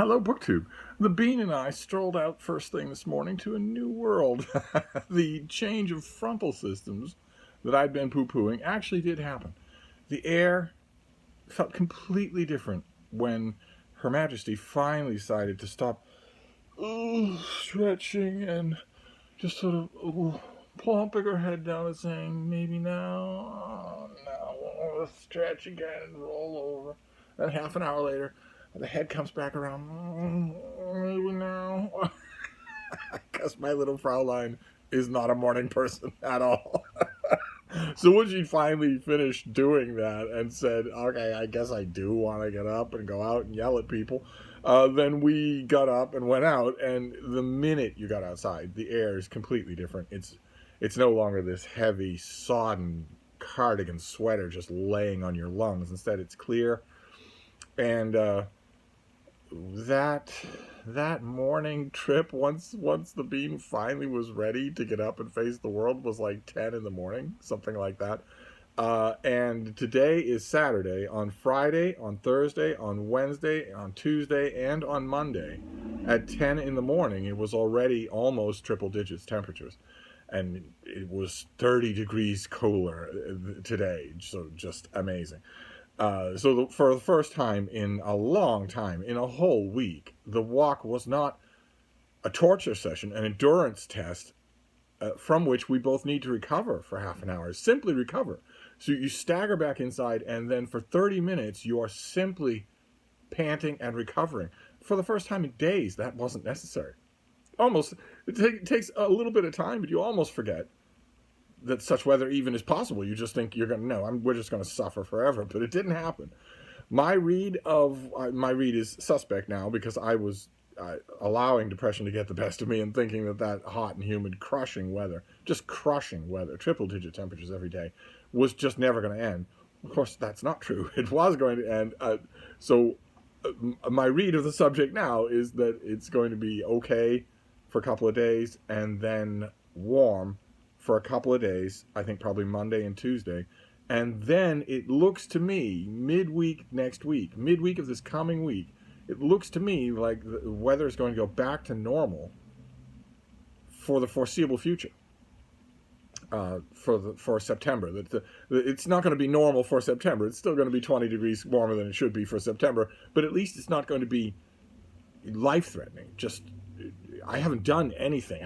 Hello, BookTube. The Bean and I strolled out first thing this morning to a new world. The change of frontal systems that I'd been poo-pooing actually did happen. The air felt completely different when Her Majesty finally decided to stop stretching and just sort of plumping her head down and saying, maybe now, now, stretch again and roll over. And half an hour later, the head comes back around, maybe now. Because my little Fraulein is not a morning person at all. So when she finally finished doing that and said, okay, I guess I do want to get up and go out and yell at people, then we got up and went out, and the minute you got outside, the air is completely different. It's no longer this heavy, sodden cardigan sweater just laying on your lungs. Instead, it's clear. And that morning trip, once the Bean finally was ready to get up and face the world, was like 10 in the morning, something like that. And today is Saturday. On Friday, on Thursday, on Wednesday, on Tuesday, and on Monday, at 10 in the morning, it was already almost triple digits temperatures. And it was 30 degrees cooler today, so just amazing. So for the first time in a long time, in a whole week, the walk was not a torture session, an endurance test from which we both need to recover for half an hour. Simply recover. So you stagger back inside, and then for 30 minutes, you are simply panting and recovering. For the first time in days, that wasn't necessary. It takes a little bit of time, but you almost forget that such weather even is possible. You just think you're going to, we're just going to suffer forever, but it didn't happen. My read is suspect now, because I was allowing depression to get the best of me and thinking that hot and humid crushing weather, triple digit temperatures every day, was just never going to end. Of course, that's not true. It was going to end. So my read of the subject now is that it's going to be okay for a couple of days, and then warm for a couple of days, I think probably Monday and Tuesday. And then it looks to me, midweek of this coming week, it looks to me like the weather is going to go back to normal for the foreseeable future. For September. It's not going to be normal for September. It's still going to be 20 degrees warmer than it should be for September, but at least it's not going to be life-threatening. I haven't done anything.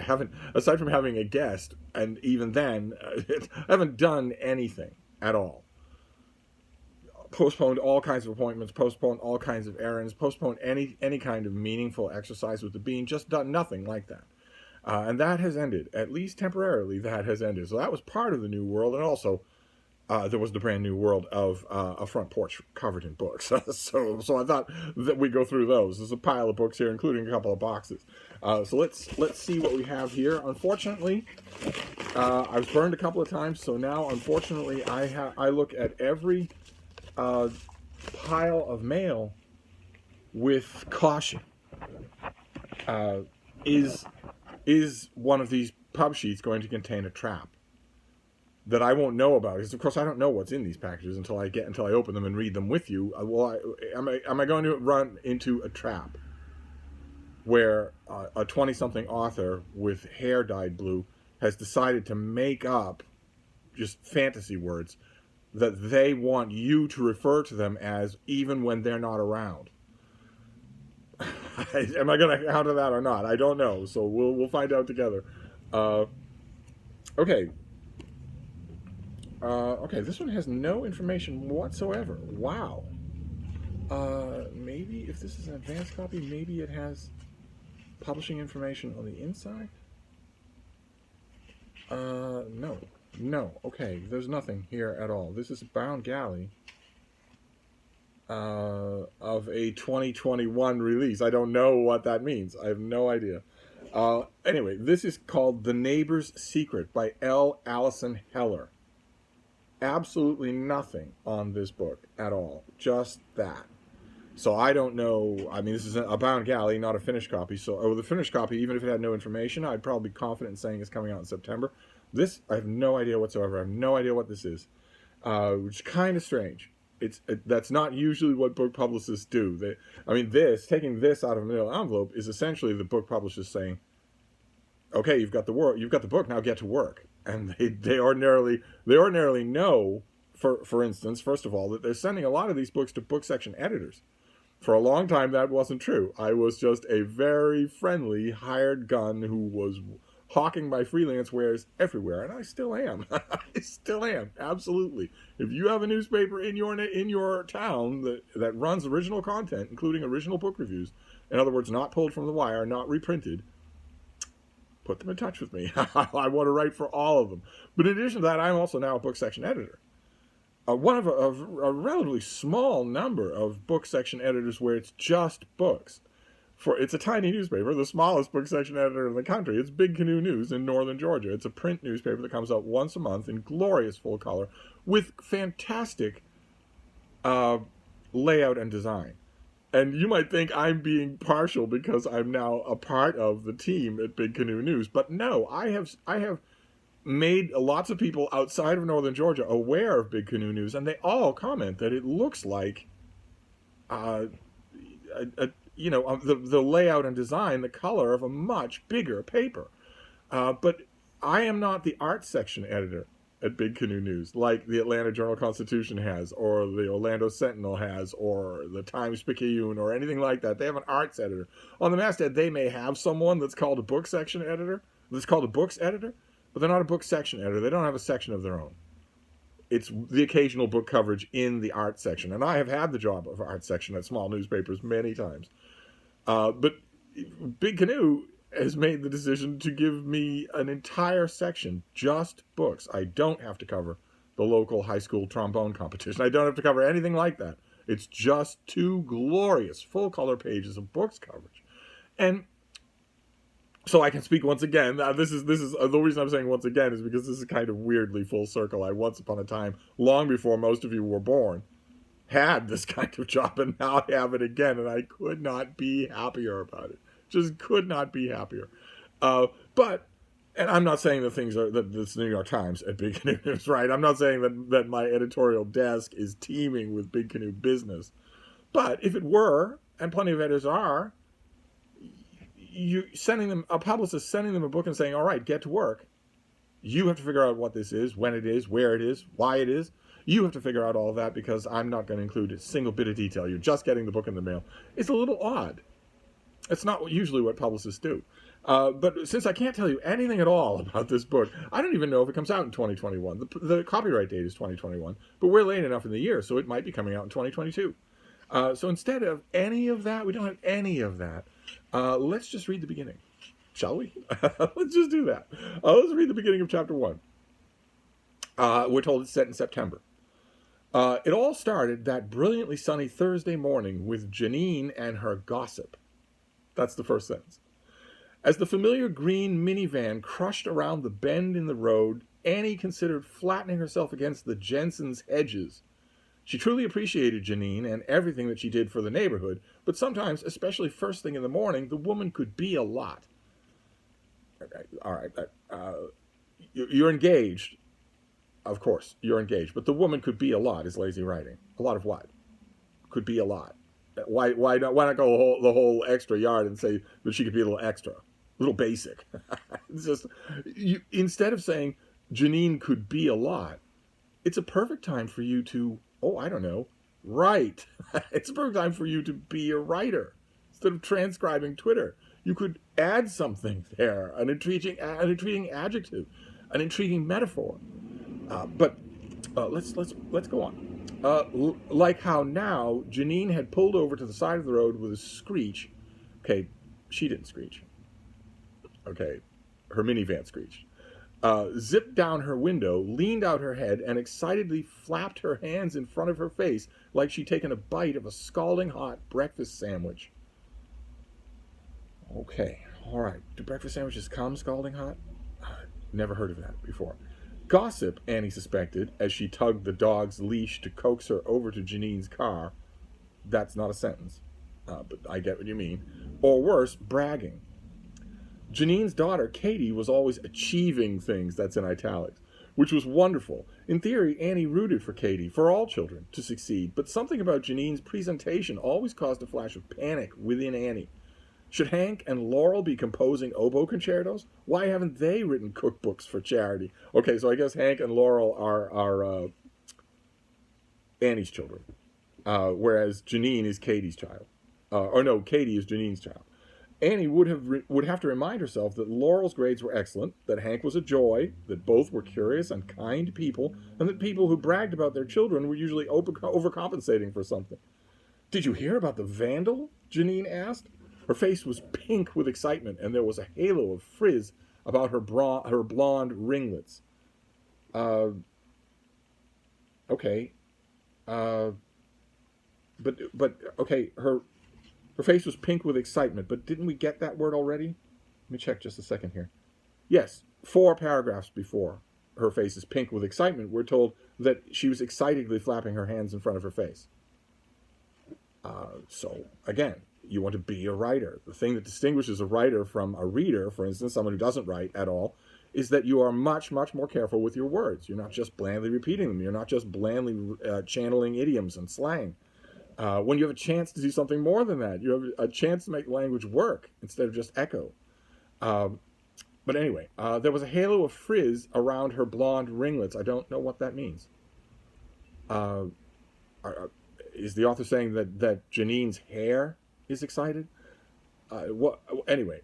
Aside from having a guest, and even then, I haven't done anything at all. Postponed all kinds of appointments, postponed all kinds of errands, postponed any kind of meaningful exercise with the Bean, just done nothing like that. And that has ended, at least temporarily, that has ended. So that was part of the new world, and also there was the brand new world of a front porch covered in books. so I thought that we'd go through those. There's a pile of books here, including a couple of boxes. So let's see what we have here. Unfortunately, I was burned a couple of times, so now unfortunately I look at every pile of mail with caution. Is one of these pub sheets going to contain a trap that I won't know about? Because of course I don't know what's in these packages until I open them and read them with you. Am I going to run into a trap where a 20-something author with hair dyed blue has decided to make up just fantasy words that they want you to refer to them as, even when they're not around? Am I going to counter that or not? I don't know. So we'll find out together. Okay. Okay, this one has no information whatsoever. Wow. Maybe if this is an advanced copy, maybe it has publishing information on the inside? No. Okay, there's nothing here at all. This is a bound galley of a 2021 release. I don't know what that means. I have no idea. Anyway, this is called The Neighbor's Secret by L. Allison Heller. Absolutely nothing on this book at all. Just that. So I don't know. I mean, this is a bound galley, not a finished copy. So the finished copy, even if it had no information, I'd probably be confident in saying it's coming out in September. This, I have no idea whatsoever. I have no idea what this is, which is kind of strange. That's not usually what book publicists do. Taking this out of a middle envelope is essentially the book publishers saying, "Okay, you've got the book, now get to work." And they ordinarily know, for instance, first of all, that they're sending a lot of these books to book section editors. For a long time, that wasn't true. I was just a very friendly hired gun who was hawking my freelance wares everywhere, and I still am. I still am, absolutely. If you have a newspaper in your town that runs original content, including original book reviews, in other words, not pulled from the wire, not reprinted, put them in touch with me. I want to write for all of them. But in addition to that, I'm also now a book section editor. One of a relatively small number of book section editors where it's just books. It's a tiny newspaper, the smallest book section editor in the country. It's Big Canoe News in northern Georgia. It's a print newspaper that comes out once a month in glorious full color with fantastic layout and design. And you might think I'm being partial because I'm now a part of the team at Big Canoe News, but no, I have made lots of people outside of northern Georgia aware of Big Canoe News, and they all comment that it looks like, the layout and design, the color of a much bigger paper. But I am not the art section editor at Big Canoe News, like the Atlanta Journal-Constitution has, or the Orlando Sentinel has, or the Times-Picayune, or anything like that. They have an arts editor. On the masthead, they may have someone that's called a book section editor, that's called a books editor, but they're not a book section editor. They don't have a section of their own. It's the occasional book coverage in the art section. And I have had the job of art section at small newspapers many times. But Big Canoe has made the decision to give me an entire section, just books. I don't have to cover the local high school trombone competition. I don't have to cover anything like that. It's just 2 glorious full-color pages of books coverage. And so I can speak once again. This is the reason I'm saying once again is because this is kind of weirdly full circle. I once upon a time, long before most of you were born, had this kind of job, and now I have it again, and I could not be happier about it. Just could not be happier. And I'm not saying that this New York Times at Big Canoe News, right? I'm not saying that my editorial desk is teeming with Big Canoe business. But if it were, and plenty of editors are, a publicist sending them a book and saying, all right, get to work. You have to figure out what this is, when it is, where it is, why it is. You have to figure out all of that because I'm not going to include a single bit of detail. You're just getting the book in the mail. It's a little odd. It's not usually what publicists do. But since I can't tell you anything at all about this book, I don't even know if it comes out in 2021. The copyright date is 2021, but we're late enough in the year, so it might be coming out in 2022. So instead of any of that, we don't have any of that. Let's just read the beginning, shall we? Let's just do that. Let's read the beginning of chapter 1. We're told it's set in September. It all started that brilliantly sunny Thursday morning with Janine and her gossip. That's the first sentence. As the familiar green minivan crushed around the bend in the road, Annie considered flattening herself against the Jensen's hedges. She truly appreciated Janine and everything that she did for the neighborhood, but sometimes, especially first thing in the morning, the woman could be a lot. All right, you're engaged. Of course, you're engaged, but the woman could be a lot is lazy writing. A lot of what? Could be a lot. Why not go the whole extra yard and say that she could be a little extra, a little basic? It's just instead of saying Janine could be a lot, it's a perfect time for you to, write. It's a perfect time for you to be a writer instead of transcribing Twitter. You could add something there, an intriguing adjective, an intriguing metaphor. But let's go on. Like how now Janine had pulled over to the side of the road with a screech. Okay, she didn't screech. Okay, her minivan screeched. Zipped down her window, leaned out her head, and excitedly flapped her hands in front of her face like she'd taken a bite of a scalding hot breakfast sandwich. Okay, all right. Do breakfast sandwiches come scalding hot? Never heard of that before. Gossip, Annie suspected, as she tugged the dog's leash to coax her over to Janine's car. That's not a sentence, but I get what you mean. Or worse, bragging. Janine's daughter, Katie, was always achieving things, that's in italics. which was wonderful. In theory, Annie rooted for Katie, for all children, to succeed, but something about Janine's presentation always caused a flash of panic within Annie. Should Hank and Laurel be composing oboe concertos? Why haven't they written cookbooks for charity? Okay, so I guess Hank and Laurel are Annie's children, whereas Janine is Katie's child. Or no, Katie is Janine's child. Annie would have to remind herself that Laurel's grades were excellent, that Hank was a joy, that both were curious and kind people, and that people who bragged about their children were usually overcompensating for something. "Did you hear about the vandal?" Janine asked. Her face was pink with excitement, and there was a halo of frizz about her blonde ringlets. Okay. But okay, her face was pink with excitement, but didn't we get that word already? Let me check just a second here. Yes, 4 paragraphs before her face is pink with excitement, we're told that she was excitedly flapping her hands in front of her face. So, again, you want to be a writer. The thing that distinguishes a writer from a reader, for instance, someone who doesn't write at all, is that you are much, much more careful with your words. You're not just blandly repeating them. You're not just blandly channeling idioms and slang. When you have a chance to do something more than that, you have a chance to make language work instead of just echo. But anyway, there was a halo of frizz around her blonde ringlets. I don't know what that means. Is the author saying that Janine's hair is excited? Anyway,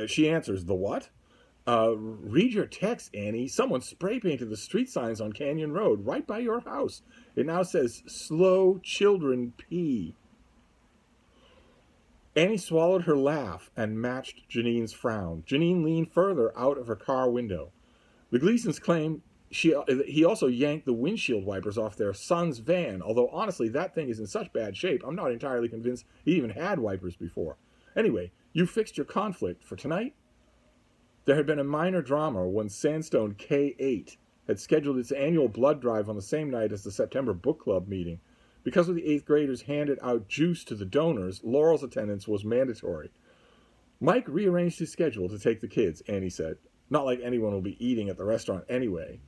she answers, "The what? Read your text, Annie. Someone spray painted the street signs on Canyon Road right by your house. It now says, 'Slow children pee.'" Annie swallowed her laugh and matched Janine's frown. Janine leaned further out of her car window. The Gleasons claim he also yanked the windshield wipers off their son's van, although honestly that thing is in such bad shape I'm not entirely convinced he even had wipers before. Anyway, you fixed your conflict for tonight? There had been a minor drama when Sandstone K8 had scheduled its annual blood drive on the same night as the September book club meeting. Because of the 8th graders handed out juice to the donors, Laurel's attendance was mandatory. "Mike rearranged his schedule to take the kids," Annie said. "Not like anyone will be eating at the restaurant anyway,"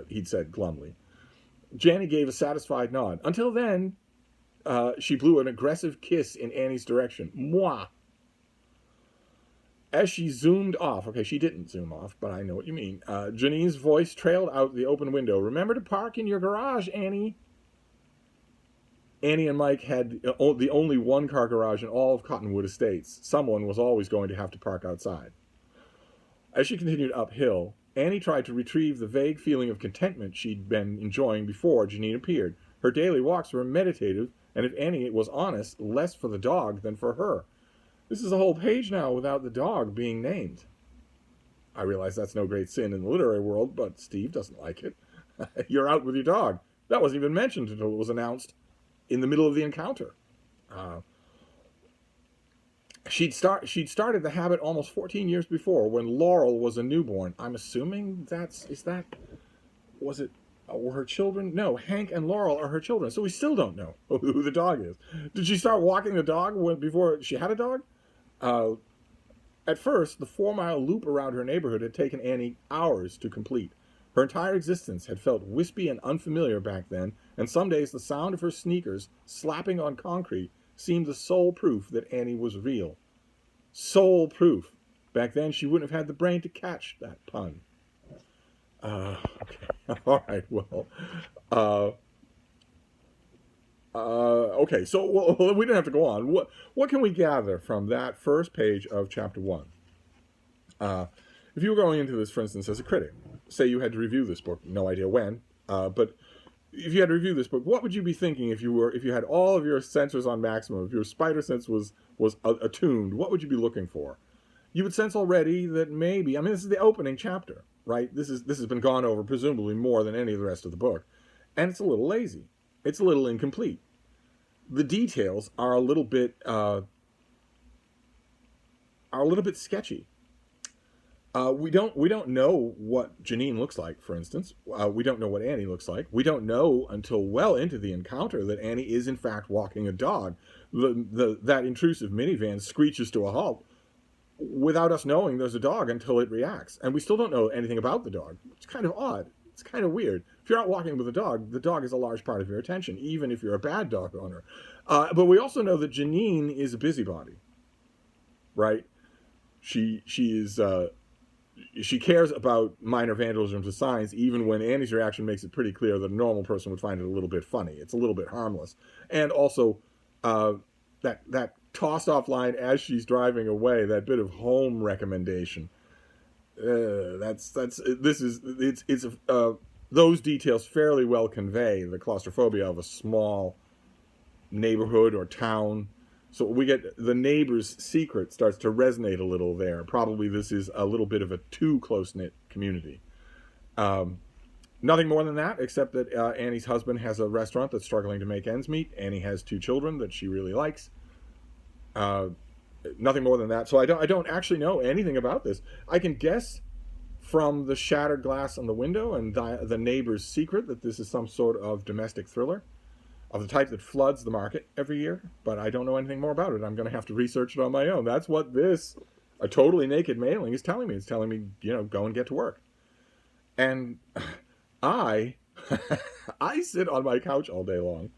he'd said glumly. Janny gave a satisfied nod. "Until then," she blew an aggressive kiss in Annie's direction. "Mwah." As she zoomed off, okay, she didn't zoom off, but I know what you mean, Janine's voice trailed out the open window. "Remember to park in your garage, Annie." Annie and Mike had the only one-car garage in all of Cottonwood Estates. Someone was always going to have to park outside. As she continued uphill, Annie tried to retrieve the vague feeling of contentment she'd been enjoying before Janine appeared. Her daily walks were meditative, and if Annie was honest, less for the dog than for her. This is a whole page now without the dog being named. I realize that's no great sin in the literary world, but Steve doesn't like it. You're out with your dog. That wasn't even mentioned until it was announced in the middle of the encounter. She'd started the habit almost 14 years before when Laurel was a newborn. I'm assuming were her children? No, Hank and Laurel are her children, so we still don't know who the dog is. Did she start walking the dog before she had a dog? At first, the 4-mile loop around her neighborhood had taken Annie hours to complete. Her entire existence had felt wispy and unfamiliar back then, and some days the sound of her sneakers slapping on concrete seemed the sole proof that Annie was real. Sole proof. Back then, she wouldn't have had the brain to catch that pun. Okay. All right, well. Okay, so we don't have to go on. What can we gather from that first page of chapter 1? If you were going into this, for instance, as a critic, say you had to review this book, no idea when, but if you had to review this book, what would you be thinking if you had all of your sensors on maximum, if your spider sense was attuned? What would you be looking for? You would sense already that maybe, this is the opening chapter, right? This has been gone over presumably more than any of the rest of the book, and it's a little lazy. It's a little incomplete. The details are a little bit sketchy. We don't know what Janine looks like, for instance. We don't know what Annie looks like. We don't know until well into the encounter that Annie is in fact walking a dog. That intrusive minivan screeches to a halt. without us knowing there's a dog until it reacts. And we still don't know anything about the dog. It's kind of odd. It's kind of weird. If you're out walking with a dog, the dog is a large part of your attention, even if you're a bad dog owner. But we also know that Janine is a busybody, right? She cares about minor vandalisms of signs, even when Annie's reaction makes it pretty clear that a normal person would find it a little bit funny. It's a little bit harmless. And also, that tossed off line as she's driving away, that bit of home recommendation. Those details fairly well convey the claustrophobia of a small neighborhood or town. So we get the neighbor's secret starts to resonate a little there. Probably this is a little bit of a too close-knit community. Nothing more than that, except that Annie's husband has a restaurant that's struggling to make ends meet. Annie has 2 children that she really likes. Nothing more than that. So I don't actually know anything about this. I can guess from the shattered glass on the window and the neighbor's secret that this is some sort of domestic thriller of the type that floods the market every year, but I don't know anything more about it. I'm going to have to research it on my own. That's what a totally naked mailing is telling me. It's telling me, go and get to work. And I sit on my couch all day long,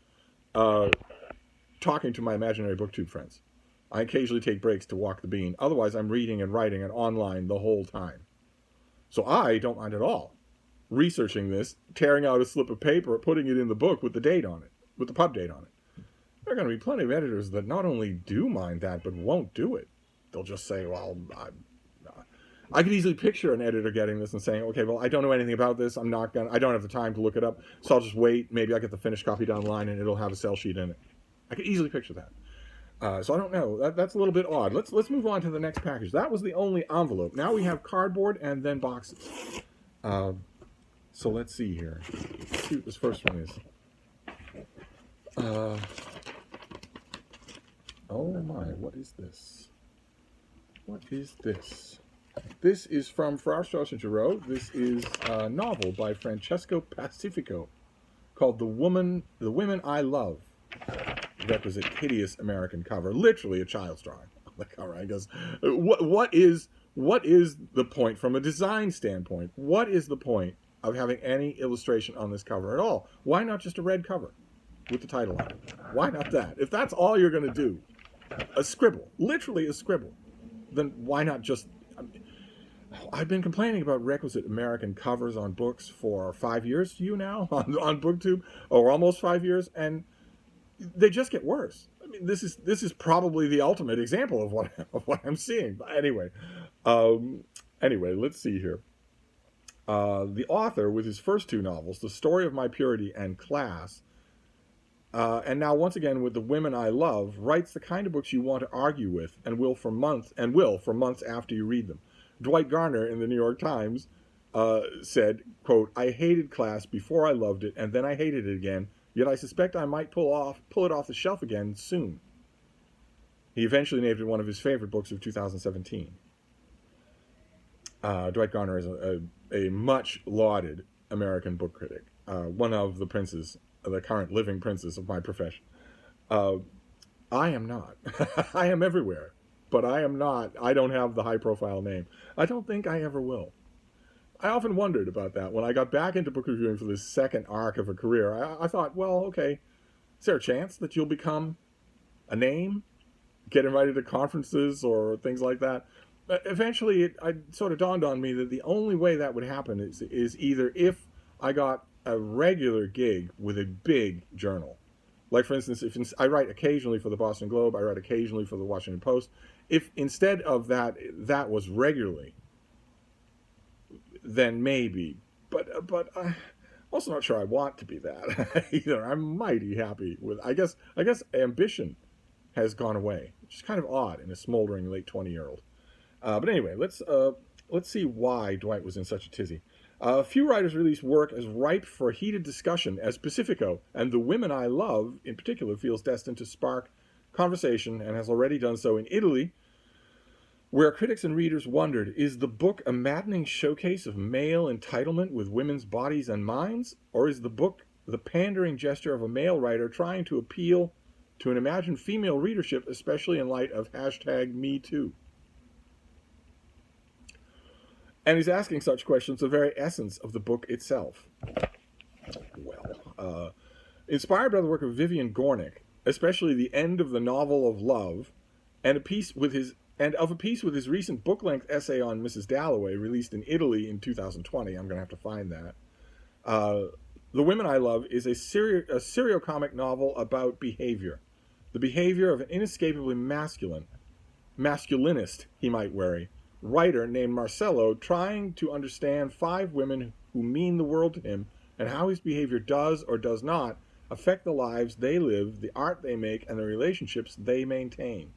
talking to my imaginary booktube friends. I occasionally take breaks to walk the bean. Otherwise, I'm reading and writing and online the whole time. So I don't mind at all researching this, tearing out a slip of paper, putting it in the book with the date on it, with the pub date on it. There are going to be plenty of editors that not only do mind that, but won't do it. They'll just say, well, I could easily picture an editor getting this and saying, okay, well, I don't know anything about this. I don't have the time to look it up, so I'll just wait. Maybe I'll get the finished copy down the line and it'll have a sell sheet in it. I could easily picture that. So I don't know. That's a little bit odd. Let's move on to the next package. That was the only envelope. Now we have cardboard and then boxes. So let's see here. Let's see what this first one is. Oh my, what is this? What is this? This is from Farrar, Straus and Giroux. This is a novel by Francesco Pacifico called The Women I Love. Requisite hideous American cover, literally a child's drawing on the cover. I guess what is the point from a design standpoint? What is the point of having any illustration on this cover at all? Why not just a red cover with the title on it? Why not that? If that's all you're going to do, a scribble, literally a scribble, then why not just? I've been complaining about requisite American covers on books for 5 years to you now on BookTube, or almost 5 years, and they just get worse. I mean, this is probably the ultimate example of what I'm seeing. But anyway, let's see here. The author, with his first 2 novels, The Story of My Purity and Class, and now once again with The Women I Love, writes the kind of books you want to argue with and will for months after you read them. Dwight Garner in the New York Times said, quote, "I hated Class before I loved it, and then I hated it again. Yet I suspect I might pull it off the shelf again soon." He eventually named it one of his favorite books of 2017. Dwight Garner is a much lauded American book critic, one of the princes, the current living princes of my profession. I am not. I am everywhere, but I am not. I don't have the high-profile name. I don't think I ever will. I often wondered about that. When I got back into book reviewing for this second arc of a career, I thought, well, okay, is there a chance that you'll become a name, get invited to conferences or things like that? But eventually, it sort of dawned on me that the only way that would happen is either if I got a regular gig with a big journal. Like, for instance, if I write occasionally for the Boston Globe, I write occasionally for the Washington Post. If instead of that was regularly, then maybe. But I'm also not sure I want to be that either. I'm mighty happy with. I guess ambition has gone away, which is kind of odd in a smoldering late 20-year-old. But anyway, let's see why Dwight was in such a tizzy. Few writers release work as ripe for heated discussion as Pacifico, and The Women I Love, in particular, feels destined to spark conversation and has already done so in Italy, where critics and readers wondered, is the book a maddening showcase of male entitlement with women's bodies and minds, or is the book the pandering gesture of a male writer trying to appeal to an imagined female readership, especially in light of #MeToo? and he's asking such questions the very essence of the book itself. Well, inspired by the work of Vivian Gornick, especially the end of the novel of love, and a piece with his recent book-length essay on Mrs. Dalloway, released in Italy in 2020. I'm going to have to find that. The Women I Love is a seriocomic novel about behavior. The behavior of an inescapably masculinist, he might worry, writer named Marcello, trying to understand 5 women who mean the world to him and how his behavior does or does not affect the lives they live, the art they make, and the relationships they maintain.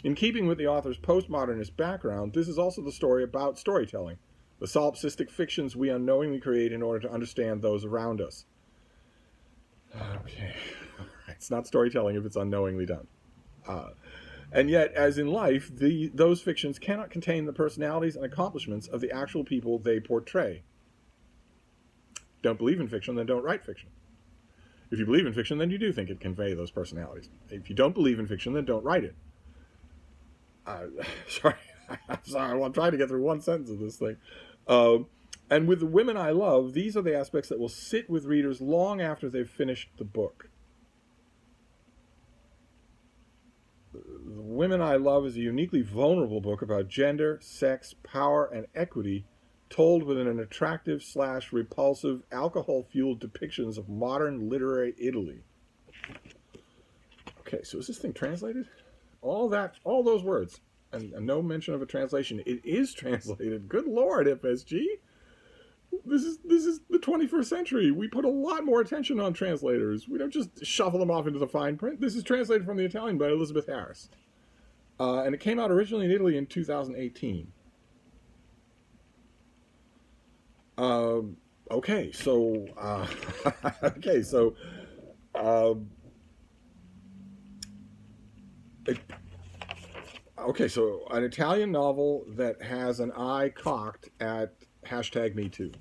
In keeping with the author's postmodernist background, this is also the story about storytelling, the solipsistic fictions we unknowingly create in order to understand those around us. Okay, it's not storytelling if it's unknowingly done. And yet, as in life, those fictions cannot contain the personalities and accomplishments of the actual people they portray. Don't believe in fiction, then don't write fiction. If you believe in fiction, then you do think it convey those personalities. If you don't believe in fiction, then don't write it. Sorry, I'm trying to get through one sentence of this thing. And with The Women I Love, these are the aspects that will sit with readers long after they've finished the book. The Women I Love is a uniquely vulnerable book about gender, sex, power, and equity, told within an attractive / repulsive, alcohol-fueled depictions of modern literary Italy. Okay, so is this thing translated? All those words, and no mention of a translation. It is translated. Good Lord, FSG. This is the 21st century. We put a lot more attention on translators. We don't just shuffle them off into the fine print. This is translated from the Italian by Elizabeth Harris. And it came out originally in Italy in 2018. Okay, so an Italian novel that has an eye cocked at #MeToo.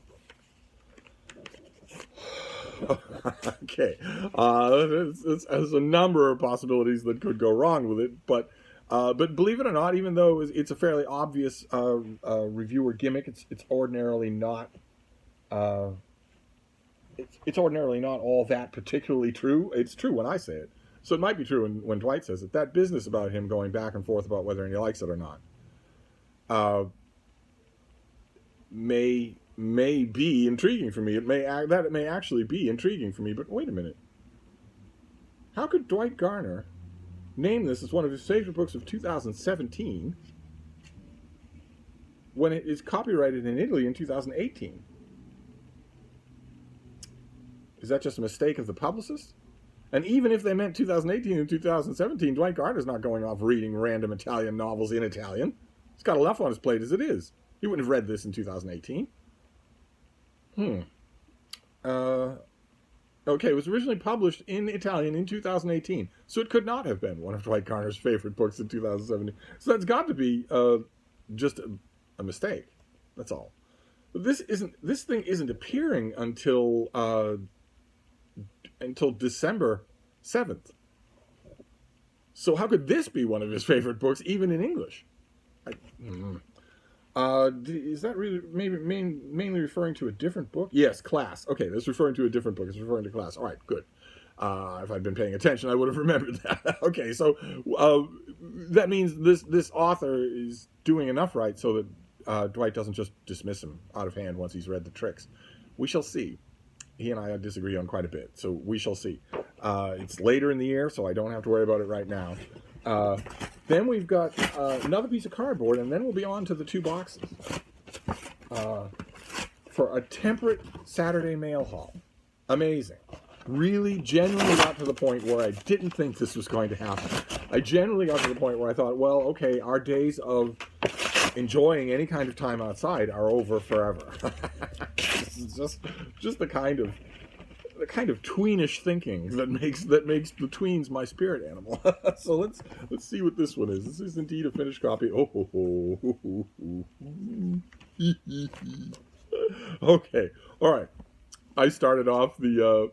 Okay, there's a number of possibilities that could go wrong with it, but believe it or not, even though it's a fairly obvious reviewer gimmick, it's ordinarily not. It's ordinarily not all that particularly true. It's true when I say it. So it might be true when Dwight says it. That business about him going back and forth about whether he likes it or not may be intriguing for me. It may actually be intriguing for me. But wait a minute. How could Dwight Garner name this as one of his favorite books of 2017 when it is copyrighted in Italy in 2018? Is that just a mistake of the publicist? And even if they meant 2018 and 2017, Dwight Garner's not going off reading random Italian novels in Italian. He's got enough on his plate as it is. He wouldn't have read this in 2018. Okay, it was originally published in Italian in 2018, so it could not have been one of Dwight Garner's favorite books in 2017. So that's got to be just a mistake. That's all. But this thing isn't appearing until December 7th. So how could this be one of his favorite books, even in English? Is that really mainly referring to a different book? Yes, Class. Okay, that's referring to a different book. It's referring to Class. All right, good. If I'd been paying attention, I would have remembered that. Okay, so that means this author is doing enough right so that Dwight doesn't just dismiss him out of hand once he's read the tricks. We shall see. He and I disagree on quite a bit, so we shall see. It's later in the year, so I don't have to worry about it right now. Then we've got another piece of cardboard, and then we'll be on to the 2 boxes for a temperate Saturday mail haul. Amazing. Really, genuinely got to the point where I didn't think this was going to happen. I genuinely got to the point where I thought, well, okay, our days of enjoying any kind of time outside are over forever. This is just the kind of tweenish thinking that makes the tweens my spirit animal. So let's see what this one is. This is indeed a finished copy. Okay, all right. I started off the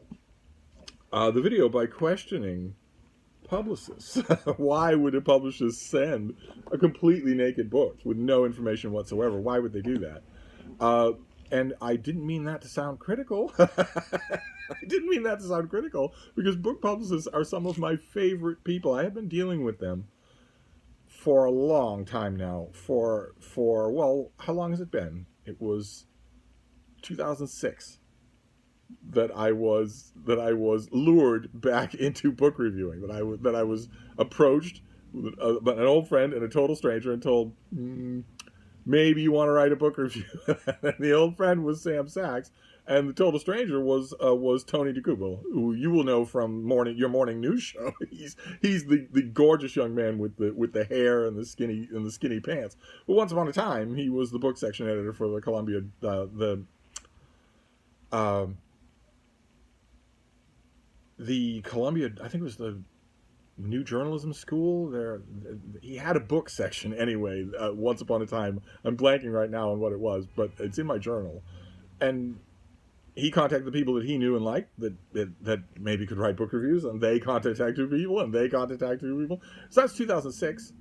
video by questioning publicists. Why would a publisher send a completely naked book with no information whatsoever? Why would they do that? And I didn't mean that to sound critical. I didn't mean that to sound critical, because book publicists are some of my favorite people. I have been dealing with them for a long time now. Well, how long has it been? It was 2006 that I was lured back into book reviewing. That I was approached by an old friend and a total stranger and told, maybe you want to write a book review. And the old friend was Sam Sachs, and the total stranger was Tony DeCouple, who you will know from your morning news show. He's the gorgeous young man with the hair and the skinny pants. But once upon a time, he was the book section editor for the Columbia the Columbia, I think it was the New Journalism School. There, he had a book section anyway. Once upon a time, I'm blanking right now on what it was, but it's in my journal. And he contacted the people that he knew and liked that maybe could write book reviews, and they contacted people, and they contacted people. So that's 2006,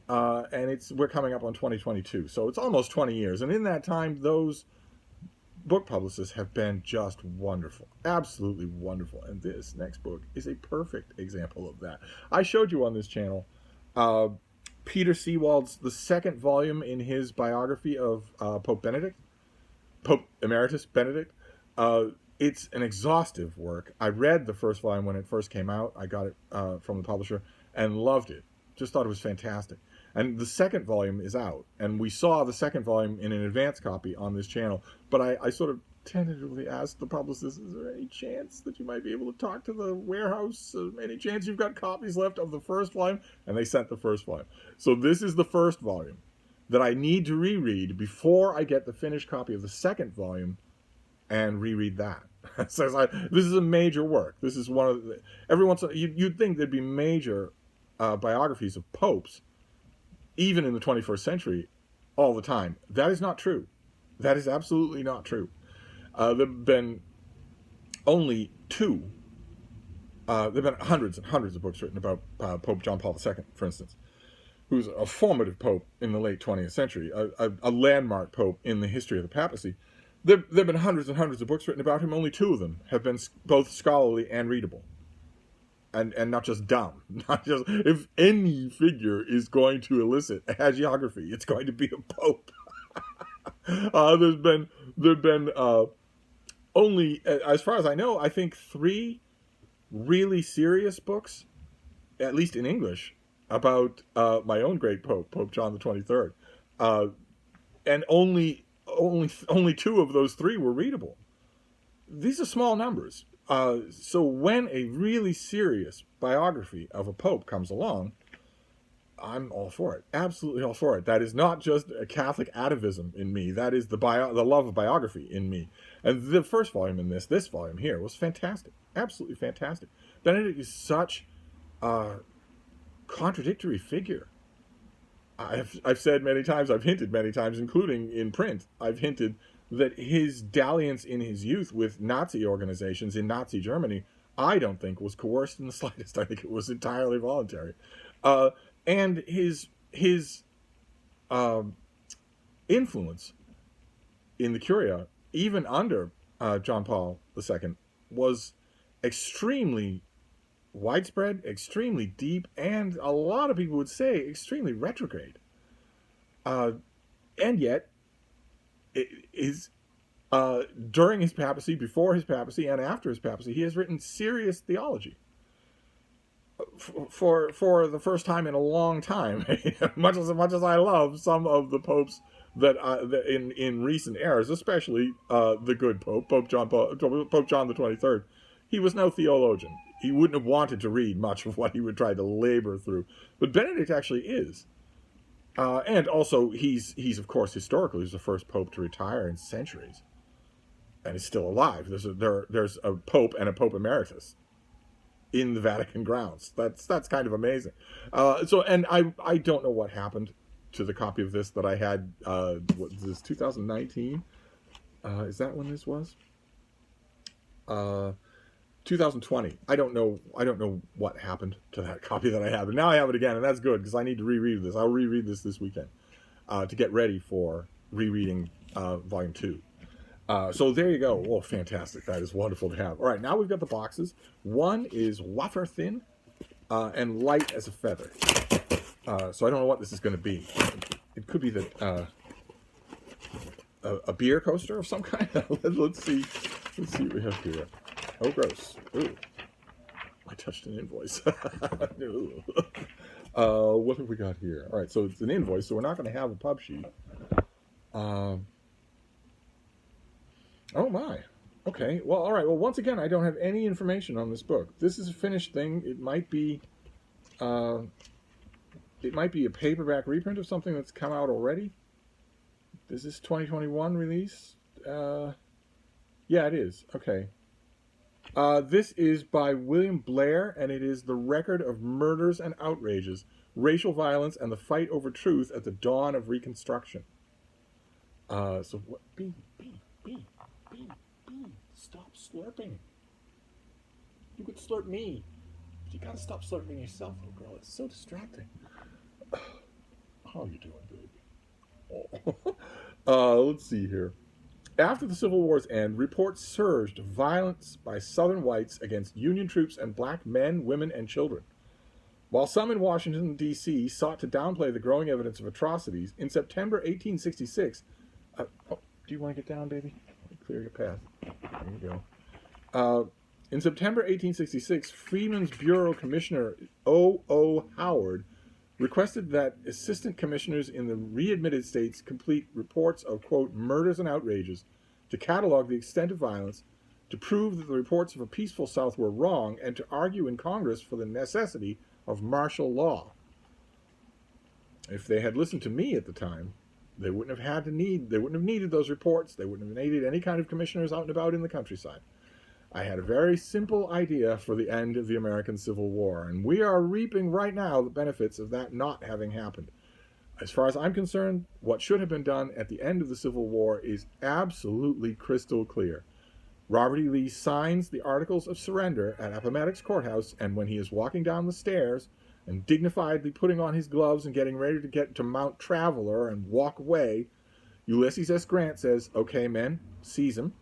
and we're coming up on 2022. So it's almost 20 years, and in that time, those book publicists have been just wonderful, absolutely wonderful. And this next book is a perfect example of that. I showed you on this channel Peter Seewald's the second volume in his biography of Pope Emeritus Benedict. It's an exhaustive work. I read the first volume when it first came out. I got it from the publisher and loved it. Just thought it was fantastic. And the second volume is out, and we saw the second volume in an advance copy on this channel. But I sort of tentatively asked the publicist, is there any chance that you might be able to talk to the warehouse? Any chance you've got copies left of the first volume? And they sent the first volume. So this is the first volume that I need to reread before I get the finished copy of the second volume and reread that. So this is a major work. This is one of the, every once in a, you'd think there'd be major biographies of popes, even in the 21st century, all the time. That is not true. That is absolutely not true. There have been only two. There have been hundreds and hundreds of books written about Pope John Paul II, for instance, who's a formative pope in the late 20th century, a landmark pope in the history of the papacy. There have been hundreds and hundreds of books written about him. Only two of them have been both scholarly and readable. And not just dumb. Not just, if any figure is going to elicit a hagiography, it's going to be a pope. There've been only, as far as I know, I think 3 really serious books, at least in English, about my own great pope, Pope John the 23rd, and only 2 of those 3 were readable. These are small numbers. So when a really serious biography of a pope comes along, I'm all for it. Absolutely all for it. That is not just a Catholic atavism in me. That is the love of biography in me. And the first volume in this volume here was fantastic. Absolutely fantastic. Benedict is such a contradictory figure. I've said many times, I've hinted many times, including in print, I've hinted that his dalliance in his youth with Nazi organizations in Nazi Germany, I don't think was coerced in the slightest. I think it was entirely voluntary. And his influence in the Curia, even under John Paul II, was extremely widespread, extremely deep, and a lot of people would say extremely retrograde. And yet, during his papacy, before his papacy, and after his papacy, he has written serious theology for the first time in a long time. much as I love some of the popes that in recent eras, especially the good Pope John the 23rd, he was no theologian. He wouldn't have wanted to read much of what he would try to labor through, but Benedict actually is. And also, he's of course historically he's the first pope to retire in centuries, and is still alive. There's a pope and a pope emeritus in the Vatican grounds. That's kind of amazing. And I don't know what happened to the copy of this that I had. What is this, 2019? Is that when this was? 2020. I don't know what happened to that copy that I have, and now I have it again, and that's good because I need to reread this. I'll reread this weekend to get ready for rereading Volume 2. So there you go. Oh, fantastic! That is wonderful to have. All right, now we've got the boxes. One is wafer thin and light as a feather. So I don't know what this is going to be. It could be a beer coaster of some kind. Let's see. Let's see what we have here. Oh, gross. Ooh. I touched an invoice. What have we got here? All right, so it's an invoice, so we're not going to have a pub sheet. Oh, my. Okay. Well, all right. Well, once again, I don't have any information on this book. This is a finished thing. It might be a paperback reprint of something that's come out already. Is this 2021 release? Yeah, it is. Okay. This is by William Blair, and it is The Record of Murders and Outrages, Racial Violence, and the Fight Over Truth at the Dawn of Reconstruction. So what? B. Stop slurping. You could slurp me. But you gotta stop slurping yourself, little girl. It's so distracting. How are you doing, baby? Oh. Let's see here. After the Civil War's end, reports surged of violence by Southern whites against Union troops and black men, women, and children. While some in Washington, D.C. sought to downplay the growing evidence of atrocities, in September 1866... do you want to get down, baby? Clear your path. There you go. In September 1866, Freedmen's Bureau Commissioner O. Howard requested that assistant commissioners in the readmitted states complete reports of, quote, murders and outrages, to catalog the extent of violence, to prove that the reports of a peaceful South were wrong, and to argue in Congress for the necessity of martial law. If they had listened to me at the time, they wouldn't have needed those reports. They wouldn't have needed any kind of commissioners out and about in the countryside. I had a very simple idea for the end of the American Civil War, and we are reaping right now the benefits of that not having happened. As far as I'm concerned, what should have been done at the end of the Civil War is absolutely crystal clear. Robert E. Lee signs the Articles of Surrender at Appomattox Courthouse, and when he is walking down the stairs and dignifiedly putting on his gloves and getting ready to get to Mount Traveler and walk away, Ulysses S. Grant says, "Okay, men, seize him.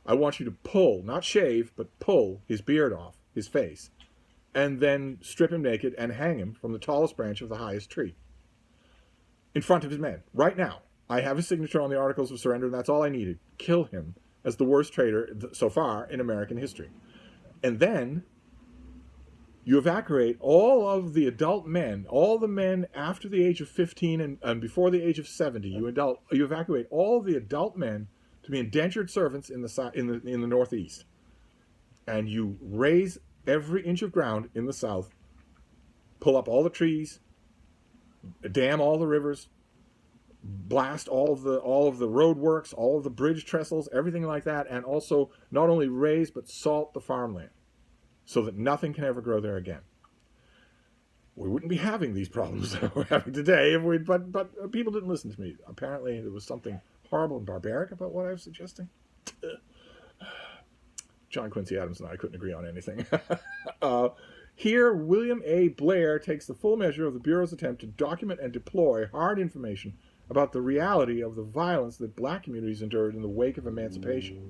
I want you to pull, not shave, but pull his beard off, his face, and then strip him naked and hang him from the tallest branch of the highest tree. In front of his men, right now. I have his signature on the Articles of Surrender, and that's all I needed. Kill him as the worst traitor so far in American history. And then you evacuate all of the adult men, all the men after the age of 15 and before the age of 70. You evacuate all the adult men to be indentured servants in the Northeast, and you raise every inch of ground in the South, pull up all the trees, dam all the rivers, blast all of the road works, all of the bridge trestles, everything like that, and also not only raise but salt the farmland, so that nothing can ever grow there again. We wouldn't be having these problems that we're having today but people didn't listen to me. Apparently there was something horrible and barbaric about what I was suggesting. John Quincy Adams and I couldn't agree on anything. Here, William A. Blair takes the full measure of the Bureau's attempt to document and deploy hard information about the reality of the violence that black communities endured in the wake of emancipation.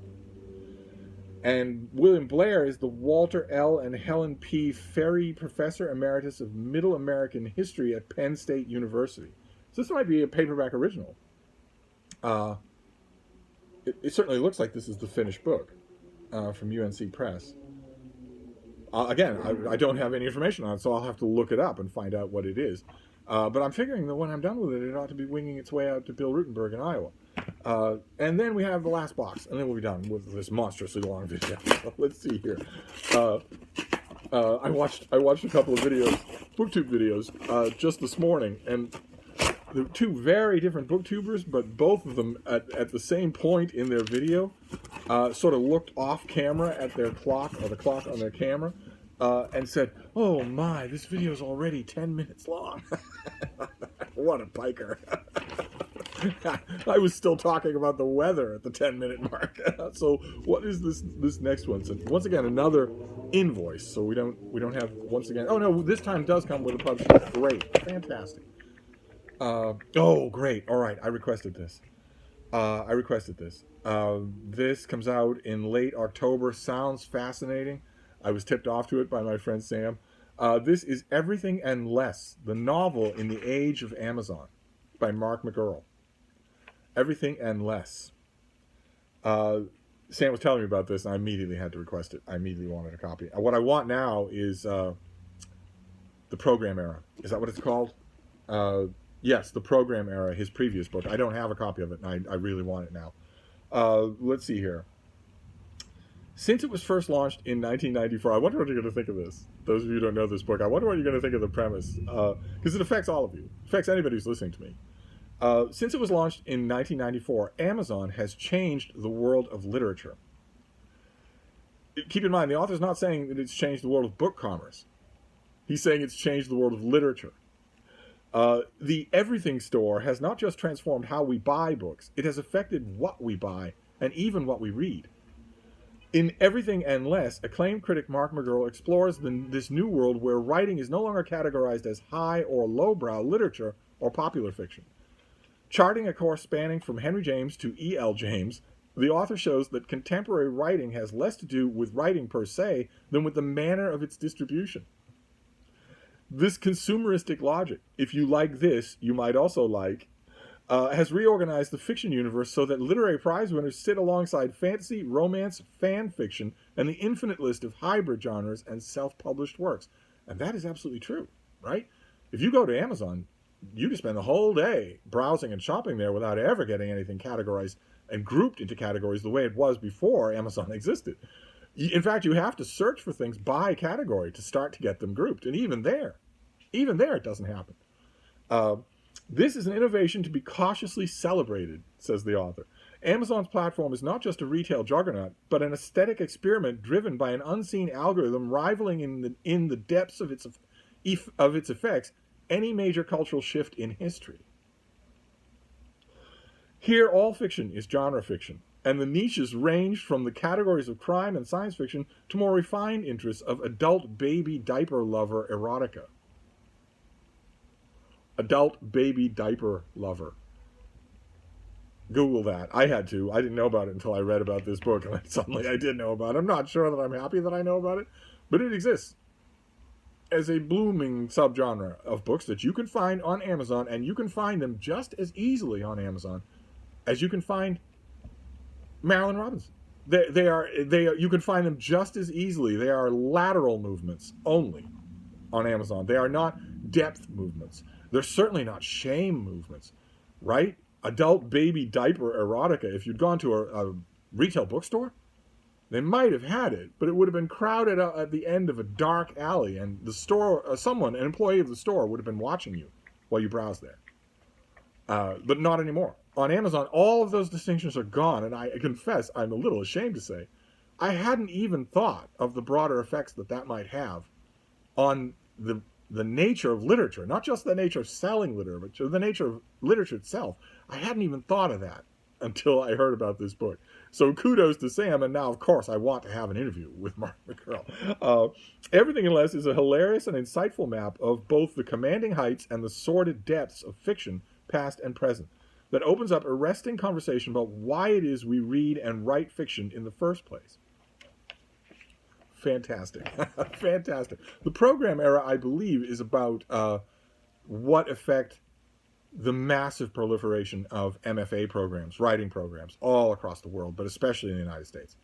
And William Blair is the Walter L. and Helen P. Ferry Professor Emeritus of Middle American History at Penn State University. So this might be a paperback original. It certainly looks like this is the finished book from UNC Press. Again, I don't have any information on it, so I'll have to look it up and find out what it is. But I'm figuring that when I'm done with it, it ought to be winging its way out to Bill Rutenberg in Iowa. And then we have the last box, and then we'll be done with this monstrously long video. So let's see here. I watched a couple of videos, BookTube videos, just this morning, and they're two very different booktubers, but both of them at the same point in their video sort of looked off camera at their clock, or the clock on their camera, and said, "Oh my, this video is already 10 minutes long." What a piker. I was still talking about the weather at the 10-minute mark. So what is this next one? So once again, another invoice. So we don't have, once again. Oh no, this time does come with a publisher. Great, fantastic. Oh great. All right, I requested this. This comes out in late October. Sounds fascinating. I was tipped off to it by my friend Sam. This is Everything and Less, the novel in the age of Amazon, by Mark McGurl. Everything and Less. Sam was telling me about this, and I immediately had to request it. I immediately wanted a copy. What I want now is The Program Era. Is that what it's called? Yes, The Program Era, his previous book. I don't have a copy of it, and I really want it now. Let's see here. Since it was first launched in 1994, I wonder what you're going to think of this. Those of you who don't know this book, I wonder what you're going to think of the premise, because it affects all of you. It affects anybody who's listening to me. Since it was launched in 1994, Amazon has changed the world of literature. Keep in mind, the author's not saying that it's changed the world of book commerce. He's saying it's changed the world of literature. The Everything Store has not just transformed how we buy books, it has affected what we buy and even what we read. In Everything and Less, acclaimed critic Mark McGurl explores this new world where writing is no longer categorized as high or lowbrow literature or popular fiction. Charting a course spanning from Henry James to E.L. James, the author shows that contemporary writing has less to do with writing per se than with the manner of its distribution. This consumeristic logic, if you like this, you might also like, has reorganized the fiction universe so that literary prize winners sit alongside fantasy, romance, fan fiction, and the infinite list of hybrid genres and self-published works. And that is absolutely true, right? If you go to Amazon, you can spend the whole day browsing and shopping there without ever getting anything categorized and grouped into categories the way it was before Amazon existed. In fact, you have to search for things by category to start to get them grouped. And even there it doesn't happen. This is an innovation to be cautiously celebrated, says the author. Amazon's platform is not just a retail juggernaut, but an aesthetic experiment driven by an unseen algorithm rivaling in the depths of its effects any major cultural shift in history. Here, all fiction is genre fiction, and the niches range from the categories of crime and science fiction to more refined interests of adult baby diaper lover erotica. Adult baby diaper lover. Google that. I had to. I didn't know about it until I read about this book, and then suddenly I did know about it. I'm not sure that I'm happy that I know about it, but it exists as a blooming subgenre of books that you can find on Amazon, and you can find them just as easily on Amazon as you can find Marilyn Robinson. They are. You can find them just as easily. They are lateral movements only on Amazon. They are not depth movements. They're certainly not shame movements, right? Adult baby diaper erotica. If you'd gone to a retail bookstore, they might have had it, but it would have been crowded at the end of a dark alley, and the store, an employee of the store, would have been watching you while you browse there. But not anymore. On Amazon, all of those distinctions are gone, and I confess I'm a little ashamed to say I hadn't even thought of the broader effects that might have on the nature of literature, not just the nature of selling literature, but the nature of literature itself. I hadn't even thought of that until I heard about this book. So kudos to Sam, and now, of course, I want to have an interview with Mark McGurl. Everything and Less is a hilarious and insightful map of both the commanding heights and the sordid depths of fiction, past and present, that opens up arresting conversation about why it is we read and write fiction in the first place. Fantastic. Fantastic. The Program Era, I believe, is about what effect the massive proliferation of MFA programs, writing programs, all across the world, but especially in the United States,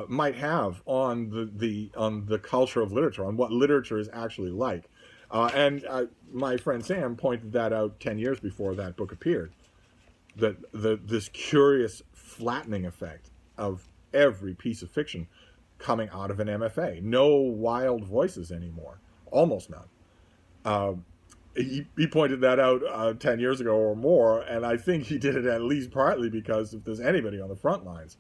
might have on the culture of literature, on what literature is actually like. And my friend Sam pointed that out 10 years before that book appeared, that this curious flattening effect of every piece of fiction coming out of an MFA. No wild voices anymore. Almost none. He pointed that out 10 years ago or more, and I think he did it at least partly because if there's anybody on the front lines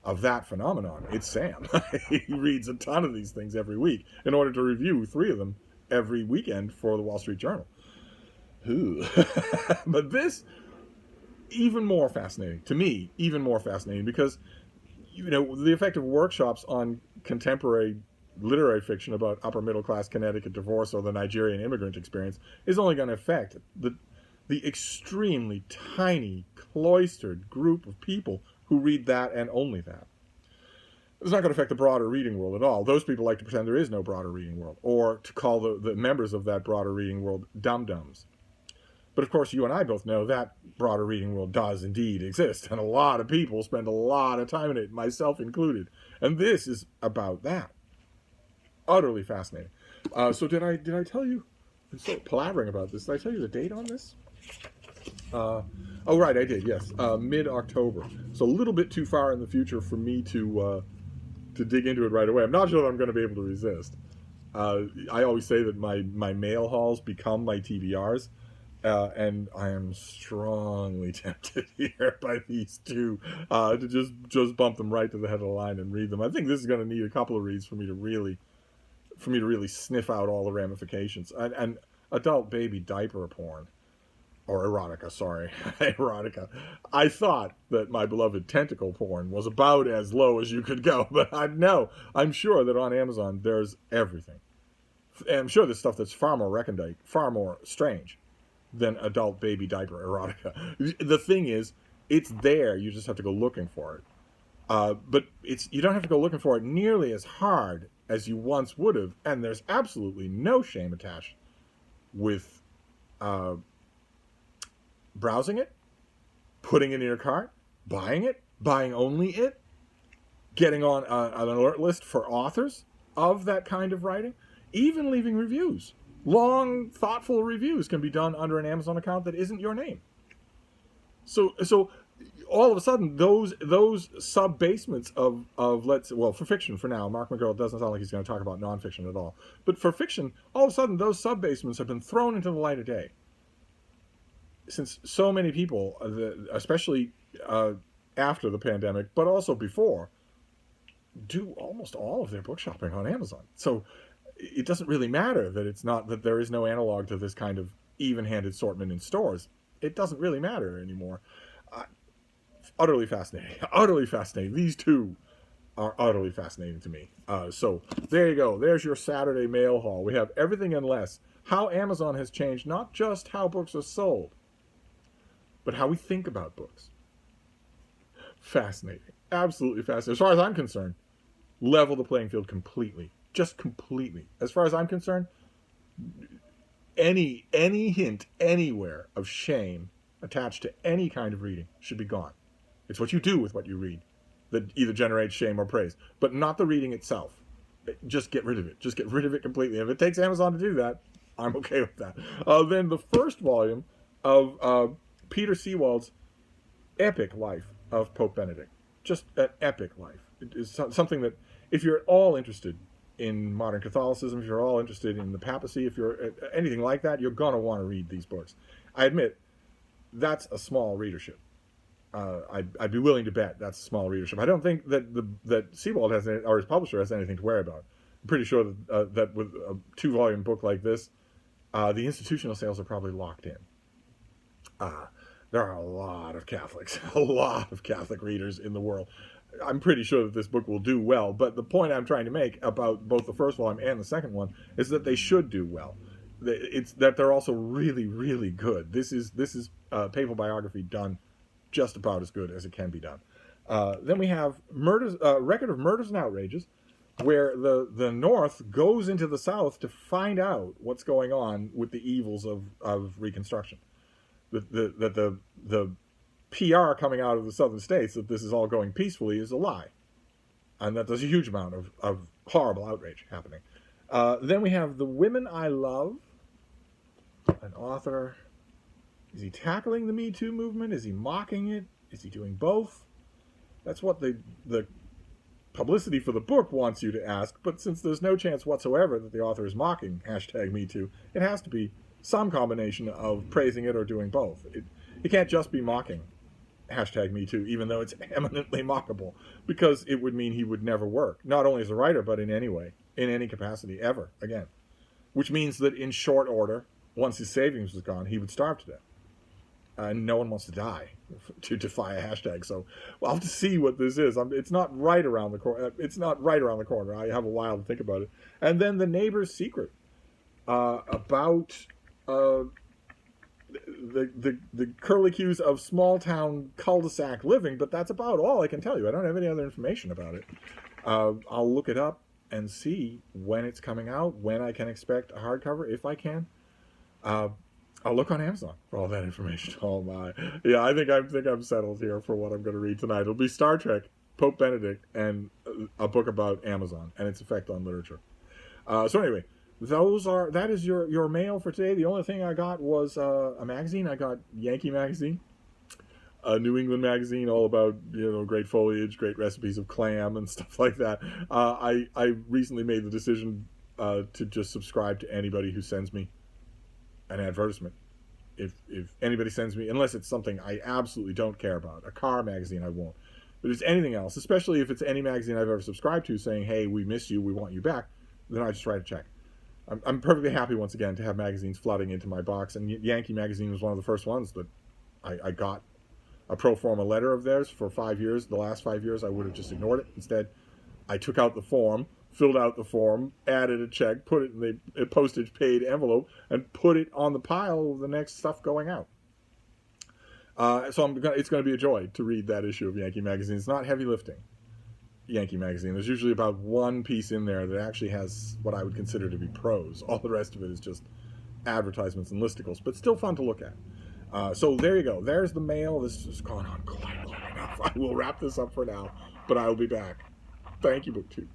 of that phenomenon, it's Sam. He reads a ton of these things every week in order to review 3 of them every weekend for the Wall Street Journal. But this even more fascinating to me, even more fascinating because, you know, the effect of workshops on contemporary literary fiction about upper middle class Connecticut divorce or the Nigerian immigrant experience is only going to affect the extremely tiny, cloistered group of people who read that and only that. It's not going to affect the broader reading world at all. Those people like to pretend there is no broader reading world, or to call the members of that broader reading world dum-dums. But of course, you and I both know that broader reading world does indeed exist, and a lot of people spend a lot of time in it, myself included. And this is about that. Utterly fascinating. So did I tell you? I'm so palavering about this. Did I tell you the date on this? Oh, right, I did. Yes, mid-October. So a little bit too far in the future for me to dig into it right away. I'm not sure that I'm going to be able to resist. I always say that my mail hauls become my TBRs. And I am strongly tempted here by these two to just bump them right to the head of the line and read them. I think this is going to need a couple of reads for me to really sniff out all the ramifications. And adult baby diaper porn, or erotica, sorry, erotica. I thought that my beloved tentacle porn was about as low as you could go, but I'm sure that on Amazon there's everything. And I'm sure there's stuff that's far more recondite, far more strange than adult baby diaper erotica. The thing is, it's there. You just have to go looking for it. But you don't have to go looking for it nearly as hard as you once would have, and there's absolutely no shame attached with browsing it, putting it in your cart, buying it, buying only it, getting on an alert list for authors of that kind of writing, even leaving reviews. Long, thoughtful reviews can be done under an Amazon account that isn't your name. So all of a sudden, those sub-basements of for fiction for now, Mark McGurl doesn't sound like he's going to talk about nonfiction at all. But for fiction, all of a sudden, those sub-basements have been thrown into the light of day. Since so many people, especially after the pandemic, but also before, do almost all of their book shopping on Amazon. So it doesn't really matter that there is no analog to this kind of even-handed assortment in stores. It doesn't really matter anymore. Utterly fascinating. Utterly fascinating. These two are utterly fascinating to me. So there you go. There's your Saturday mail haul. We have everything and less. How Amazon has changed not just how books are sold, but how we think about books. Fascinating. Absolutely fascinating. As far as I'm concerned, level the playing field completely. Just completely. As far as I'm concerned, any hint anywhere of shame attached to any kind of reading should be gone. It's what you do with what you read that either generates shame or praise, but not the reading itself. Just get rid of it. Just get rid of it completely. If it takes Amazon to do that, I'm okay with that. Then the first volume of Peter Seawald's epic life of Pope Benedict. Just an epic life. It is something that, if you're at all interested in modern Catholicism, if you're all interested in the papacy, if you're anything like that, you're going to want to read these books. I admit, that's a small readership. I'd be willing to bet that's a small readership. I don't think that Seawald has or his publisher has anything to worry about. I'm pretty sure that with a 2-volume book like this, the institutional sales are probably locked in. There are a lot of Catholics, a lot of Catholic readers in the world. I'm pretty sure that this book will do well, but the point I'm trying to make about both the first volume and the second one is that they should do well. It's that they're also really, really good. This is papal biography done just about as good as it can be done. Then we have Record of Murders and Outrages, where the North goes into the South to find out what's going on with the evils of Reconstruction. The PR coming out of the southern states that this is all going peacefully is a lie. And that there's a huge amount of horrible outrage happening. Then we have The Women I Love, an author. Is he tackling the Me Too movement? Is he mocking it? Is he doing both? That's what the publicity for the book wants you to ask, but since there's no chance whatsoever that the author is mocking #MeToo, it has to be some combination of praising it or doing both. It can't just be mocking #MeToo, even though it's eminently mockable, because it would mean he would never work, not only as a writer, but in any way, in any capacity, ever again. Which means that in short order, once his savings was gone, he would starve to death. No one wants to die to defy a hashtag. So we'll have to see what this is. It's not right around the corner. It's not right around the corner. I have a while to think about it. And then The Neighbor's Secret, about the curlicues of small town cul-de-sac living. But that's about all I can tell you. I don't have any other information about it. I'll look it up and see when it's coming out, when I can expect a hardcover, if I can. I'll look on Amazon for all that information. Oh my, yeah, I think I'm settled here for what I'm going to read tonight. It'll be Star Trek, Pope Benedict, and a book about Amazon and its effect on literature. So anyway, that is your mail for today. The only thing I got was a magazine. I got Yankee Magazine, a New England magazine, all about great foliage, great recipes of clam and stuff like that. I recently made the decision to just subscribe to anybody who sends me an advertisement. If anybody sends me, unless it's something I absolutely don't care about, a car magazine, I won't. But if it's anything else, especially if it's any magazine I've ever subscribed to saying, hey, we miss you, we want you back, then I just write a check. I'm perfectly happy, once again, to have magazines flooding into my box. And Yankee Magazine was one of the first ones that I got a pro forma letter of theirs for 5 years. The last 5 years, I would have just ignored it. Instead, I took out the form, filled out the form, added a check, put it in a postage paid envelope, and put it on the pile of the next stuff going out. So it's going to be a joy to read that issue of Yankee Magazine. It's not heavy lifting, Yankee Magazine. There's usually about one piece in there that actually has what I would consider to be prose. All the rest of it is just advertisements and listicles, but still fun to look at. So there you go. There's the mail. This has gone on quite long enough. I will wrap this up for now, but I will be back. Thank you, BookTube.